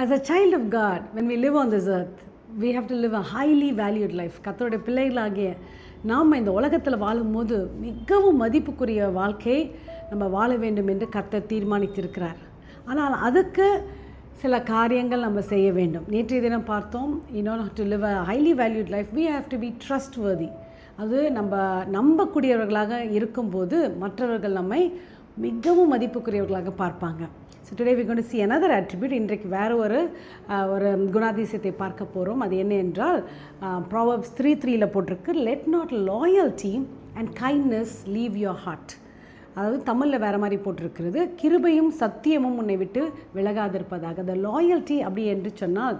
As a child of God, when we live on this earth, we have to live a highly valued life. கர்த்தருடைய பிள்ளைகளாகிய நாம் இந்த உலகத்தில் வாழும்போது மிகவும் மதிப்புக்குரிய வாழ்க்கையை நம்ம வாழ வேண்டும் என்று கர்த்தர் தீர்மானித்திருக்கிறார். ஆனால் அதுக்கு சில காரியங்கள் நம்ம செய்ய வேண்டும். நேற்றைய தினம் பார்த்தோம், in order to live a highly valued life, we have to be trustworthy. அது நம்ம நம்பக்கூடியவர்களாக இருக்கும்போது மற்றவர்கள் நம்மை மிகவும் மதிப்புக்குரியவர்களாக பார்ப்பாங்க. So today we going to see another attribute. இன்றைக்கு வேறு ஒரு குணாதிசயத்தை பார்க்க போகிறோம். அது என்ன என்றால் Proverbs 3:3 போட்டிருக்கு, let not loyalty and kindness leave your heart. அதாவது தமிழில் வேறு மாதிரி போட்டிருக்கிறது, கிருபையும் சத்தியமும் உன்னை விட்டு விலகாதிருப்பதாக. அந்த லாயல்ட்டி அப்படி என்று சொன்னால்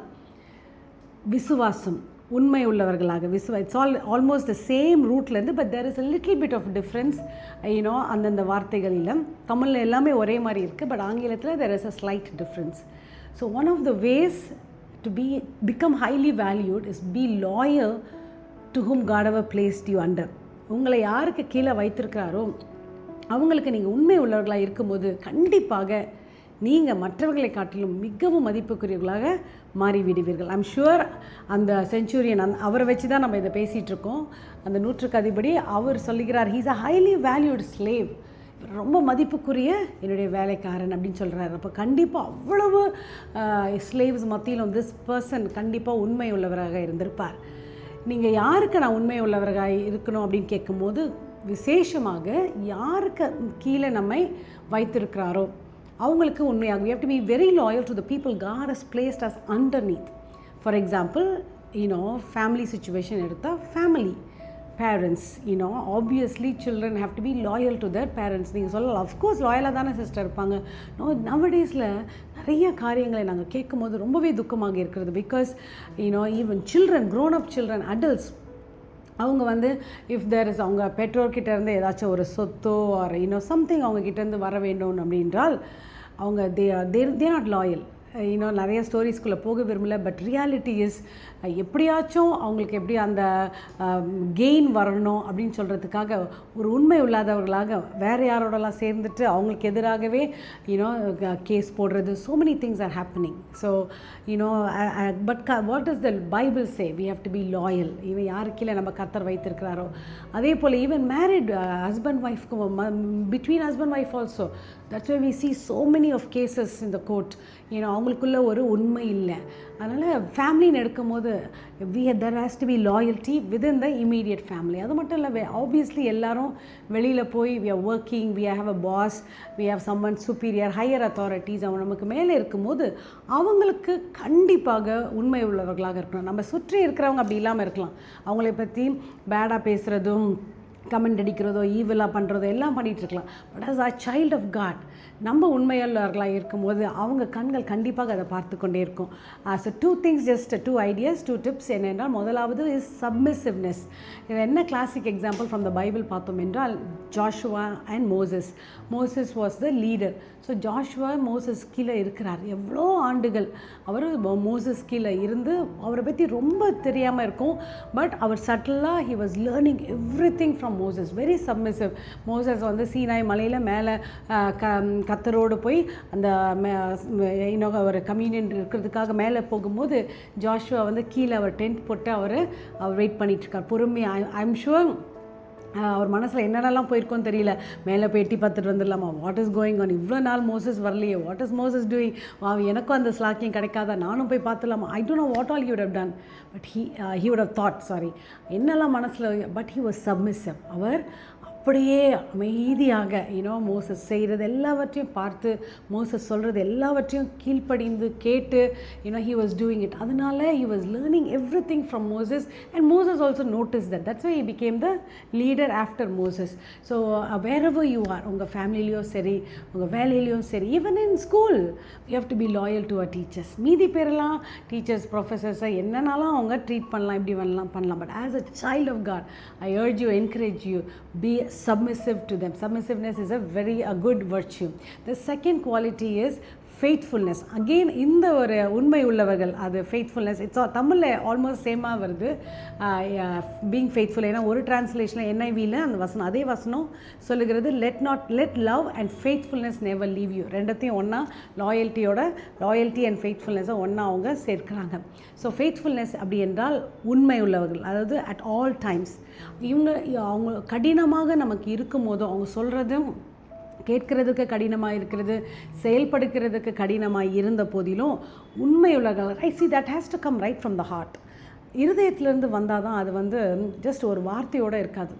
விசுவாசம், உண்மை உள்ளவர்களாக. இட்ஸ் ஆல்மோஸ்ட் த சேம் ரூட்லேருந்து, but there is a little bit of difference அந்தந்த வார்த்தைகளில். தமிழில் எல்லாமே ஒரே மாதிரி இருக்குது, பட் ஆங்கிலத்தில் there is a slight difference. So one of the ways to become highly valued is be loyal to whom God ever placed you under. உங்களை யாருக்கு கீழே வைத்திருக்கிறாரோ அவங்களுக்கு நீங்கள் உண்மை உள்ளவர்களாக இருக்கும்போது கண்டிப்பாக நீங்கள் மற்றவர்களை காட்டிலும் மிகவும் மதிப்புக்குரியவர்களாக மாறிவிடுவீர்கள். ஐம் ஷுவர் அந்த செஞ்சுரியன் அவரை வச்சு தான் நம்ம இதை பேசிகிட்ருக்கோம். அந்த நூற்றுக்கு அதிபடி அவர் சொல்லுகிறார், he's a highly valued slave, ரொம்ப மதிப்புக்குரிய என்னுடைய வேலைக்காரன் அப்படின்னு சொல்கிறார். அப்போ கண்டிப்பாக அவ்வளவு ஸ்லேவ்ஸ் மத்தியிலும் திஸ் பர்சன் கண்டிப்பாக உண்மை உள்ளவராக இருந்திருப்பார். நீங்கள் யாருக்கு நான் உண்மை உள்ளவராக இருக்கணும் அப்படின்னு கேட்கும்போது விசேஷமாக யாருக்கு கீழே நம்மை வைத்திருக்கிறாரோ அவங்களுக்கு உண்மையாக. we have to be very loyal to the people God has placed us underneath. For example, family situation எடுத்தால் family, parents, obviously children have to be loyal to their parents. நீங்கள் சொல்லலாம், அஃப்கோர்ஸ் லாயலாக தானே சிஸ்டர் இருப்பாங்க. நவடேஸில் நிறைய காரியங்களை நாங்கள் கேட்கும் போது ரொம்பவே துக்கமாக இருக்கிறது. Because even children, grown up children, adults, அவங்க இஃப் தேர் இஸ் அவங்க பெற்றோர்கிட்டேருந்து ஏதாச்சும் ஒரு சொத்தோ ஆர் சம்திங் அவங்கக்கிட்டேருந்து வர வேண்டும் அப்படின்றால் அவங்க தே நாட் லாயல். நிறைய ஸ்டோரிஸ்குள்ளே போக விரும்பல, பட் ரியாலிட்டி இஸ் எப்படியாச்சும் அவங்களுக்கு எப்படி அந்த கெயின் வரணும் அப்படின்னு சொல்கிறதுக்காக ஒரு உண்மை இல்லாதவர்களாக வேறு யாரோடலாம் சேர்ந்துட்டு அவங்களுக்கு எதிராகவே கேஸ் போடுறது. So many things are happening. So but what is the Bible say? We have to be loyal. இவன் யாருக்கீழே நம்ம கர்த்தர் வைத்திருக்கிறாரோ அதே போல் ஈவன் மேரிட் ஹஸ்பண்ட் ஒய்ஃப்க்கு between husband wife also. That's why we see so many of cases in the court. அவங்களுக்குள்ள ஒரு உண்மை இல்லை. அதனால் ஃபேமிலின்னு எடுக்கும்போது there has to be loyalty within the immediate family. அது மட்டும் இல்லை, ஆப்வியஸ்லி எல்லாரும் வெளியில் போய் we are working, we have a boss, we have someone superior, higher authorities, அவங்க நமக்கு மேலே இருக்கும்போது அவங்களுக்கு கண்டிப்பாக உண்மை உள்ளவர்களாக இருக்கணும். நம்ம சுற்றி இருக்கிறவங்க அப்படி இல்லாமல் இருக்கலாம். அவங்கள பற்றி பேடாக பேசுகிறதும் கமெண்ட் அடிக்கிறதோ ஈவிலாக பண்ணுறதோ எல்லாம் பண்ணிகிட்ருக்கலாம். But as a child of God நம்ம உண்மையாளர்களாக இருக்கும்போது அவங்க கண்கள் கண்டிப்பாக அதை பார்த்து கொண்டே இருக்கும். So 2 things, just 2 ideas, 2 tips என்னென்றால், முதலாவது இஸ் சப்மிசிவ்னஸ். இது என்ன classic example from the Bible பார்த்தோம் என்றால் Joshua and Moses was the leader. So Joshua Moses கீழே இருக்கிறார். எவ்வளோ ஆண்டுகள் அவர் மோசஸ் கீழே இருந்து அவரை பற்றி ரொம்ப தெரியாமல் இருக்கும். பட் அவர் சட்டிலாக he was learning everything from Moses, very submissive. Moses Sinai மலையில் மேலே கத்தரோடு போய் அந்த ஒரு கம்யூனியன் இருக்கிறதுக்காக மேலே போகும்போது ஜாஷுவா கீழே அவர் டென்ட் போட்டு அவர் வெயிட் பண்ணிகிட்ருக்கார் பொறுமையாக. ஐ எம் ஷுவர் அவர் மனசில் என்னென்னலாம் போயிருக்கோன்னு தெரியல. மேலே போய் எட்டி பார்த்துட்டு வந்துடலாமா, வாட் இஸ் கோயிங் ஆன், இவ்வளோ நாள் மோசஸ் வரலையே, வாட் இஸ் மோசஸ் டூயிங், எனக்கும் அந்த ஸ்லாக்கியம் கிடைக்காதா, நானும் போய் பார்த்துலாமா, I don't know what all you would have done, but he would have thought, என்னெல்லாம் மனசில், பட் he was submissive. அவர் அப்படியே அமைதியாக மோசஸ் செய்கிறது எல்லாவற்றையும் பார்த்து, மோசஸ் சொல்கிறது எல்லாவற்றையும் கீழ்ப்படிந்து கேட்டு he was doing it. அதனால he was learning everything from Moses, and Moses also noticed that. That's why he became the leader after Moses. So wherever you are, உங்கள் ஃபேமிலிலையும் சரி, உங்கள் வேலையிலையும் சரி, even in school, you have to be loyal to our teachers. மீதி பேரெல்லாம் teachers, ப்ரொஃபஸர்ஸை என்னன்னாலும் அவங்க treat பண்ணலாம், இப்படி பண்ணலாம். But as a child of God, I urge you, encourage you, be submissive to them. Submissiveness is a good virtue. The second quality is faithfulness. Again இந்த ஒரு உண்மை உள்ளவர்கள், அது ஃபெய்த்ஃபுல்னஸ். தமிழில் ஆல்மோஸ்ட் சேமாக வருது பீங் ஃபெய்த்ஃபுல். ஏன்னா ஒரு டிரான்ஸ்லேஷனில் NIVயில் அந்த வசனம், அதே வசனம் சொல்லுகிறது let love and faithfulness never leave you. ரெண்டத்தையும் ஒன்றா, லாயல்ட்டி அண்ட் ஃபெய்த்ஃபுல்னஸை ஒன்றா அவங்க சேர்க்குறாங்க. ஸோ ஃபெய்த்ஃபுல்னஸ் அப்படி என்றால் உண்மை உள்ளவர்கள், அதாவது அட் ஆல் டைம்ஸ். அவங்க கடினமாக நமக்கு இருக்கும் போதும், அவங்க சொல்கிறதும் கேட்கறதுக்கு கடினமாக இருக்கிறது, செயல்படுக்கிறதுக்கு கடினமாக இருந்த போதிலும் உண்மையுள்ளவர்கள், I see that has to come right from the heart. இருதயத்திலேருந்து வந்தால் தான் அது ஜஸ்ட் ஒரு வார்த்தையோடு இருக்காது.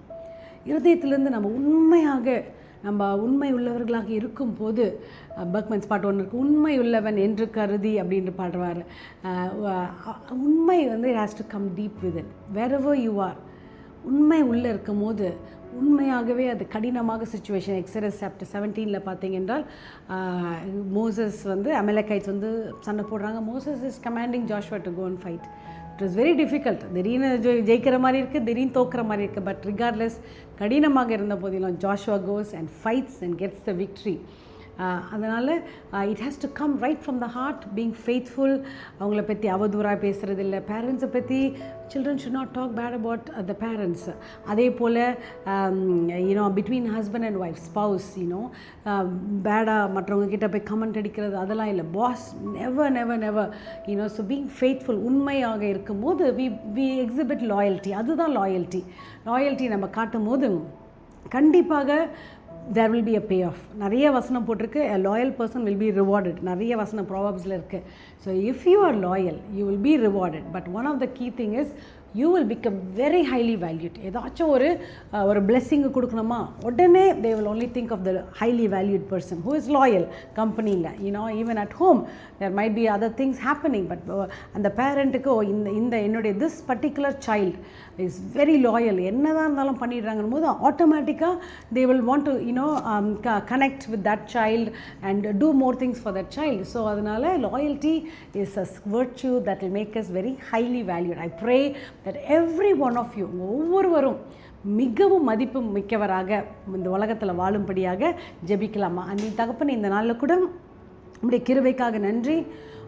இருதயத்திலேருந்து நம்ம உண்மை உள்ளவர்களாக இருக்கும்போது, பர்க்மன்ஸ் பாட்டு ஒன்று இருக்குது, உண்மை உள்ளவன் என்று கருதி அப்படின்னு பாடுவார். உண்மை has to come deep within wherever you are. உண்மை உள்ளே இருக்கும் போது உண்மையாகவே அது கடினமாக சுச்சுவேஷன். எக்ஸடஸ் சாப்டர் 17 பார்த்தீங்க என்றால் மோசஸ் அமலேக்கைட்ஸ் சண்டை போடுறாங்க. Moses is commanding Joshua to go and fight. It was very difficult. திடீர்னு ஜெயிக்கிற மாதிரி இருக்குது, திடீர்னு தோக்குற மாதிரி இருக்குது. பட் ரிகார்ட்லெஸ், கடினமாக இருந்த போதிலும் Joshua goes and fights and gets the victory. அதனால் it has to come right from the heart. Being faithful. அவங்கள பற்றி அவதூறாக பேசுகிறது இல்லை. பேரண்ட்ஸை பற்றி children should not talk bad about the parents. அதே போல் between husband and wife, spouse பேடாக மற்றவங்க கிட்ட போய் கமெண்ட் அடிக்கிறது அதெல்லாம் இல்லை. Pass never so being faithful, உண்மையாக இருக்கும்போது வி எக்ஸிபிட் லாயல்ட்டி. அதுதான் லாயல்ட்டி நம்ம காட்டும் போது கண்டிப்பாக there will be a payoff. நிறைய வசனம் போட்டிருக்கு, a loyal person will be rewarded. நிறைய வசனம் ப்ராவர்ப்ஸில் இருக்குது. So if you are loyal, you will be rewarded. But one of the key thing is you will become very highly valued. ஏதாச்சும் ஒரு blessing கொடுக்கணுமா, உடனே they will only think of the highly valued person who is loyal. கம்பெனியில் even at home there might be other things happening, but அந்த பேரண்ட்டுக்கு என்னுடைய this particular child is very loyal, என்னதான் இருந்தாலும் பண்ணிடுறாங்கன்னு போது ஆட்டோமேட்டிக்காக they will want to connect with that child and do more things for that child. So அதனால loyalty is a virtue that will make us very highly valued. I pray that every one of you, ஒவ்வொருவரும் மிகவும் மதிப்பு மிக்கவராக இந்த உலகத்தில் வாழும்படியாக ஜெபிக்கலாமா. அன்னை தகப்பனே, இந்த நாளில் கூட உம்முடைய கிருபைக்காக நன்றி,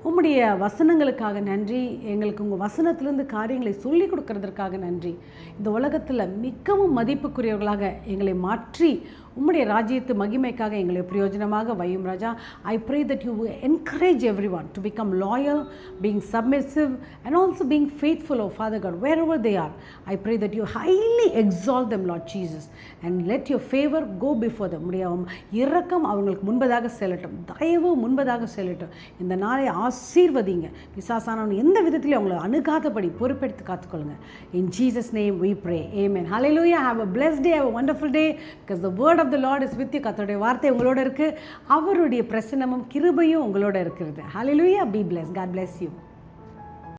உம்முடைய வசனங்களுக்காக நன்றி, எங்களுக்கு உங்கள் வசனத்திலிருந்து காரியங்களை சொல்லிக் கொடுக்கறதற்காக நன்றி. இந்த உலகத்தில் மிகவும் மதிப்புக்குரியவர்களாக எங்களை மாற்றி உம்முடைய ராஜ்யத்து மகிமைக்காக எங்களை பிரயோஜனமாக வையும் ராஜா. I pray that you encourage everyone to become loyal, being submissive and also being faithful of Father God wherever they are. I pray that you highly exalt them Lord Jesus and let your favour go before them. உடைய இரக்கம் அவங்களுக்கு முன்பதாக செல்லட்டும், தயவு முன்பதாக செல்லட்டும். இந்த நாளை ஆசீர்வதிங்க. பிசாசானவன் எந்த விதத்திலையும் அவங்களை அணுகாதபடி பொறுப்பெடுத்து காத்துக்கொள்ளுங்க. In Jesus name we pray. Amen. Hallelujah. Have a blessed day. Have a wonderful day, because the word of the Lord is with you. கர்த்தருடைய வார்த்தை உங்களோட இருக்கு, அவருடைய பிரசன்னமும் கிருபையும் உங்களோட இருக்கிறது. Hallelujah. Be blessed. God bless you.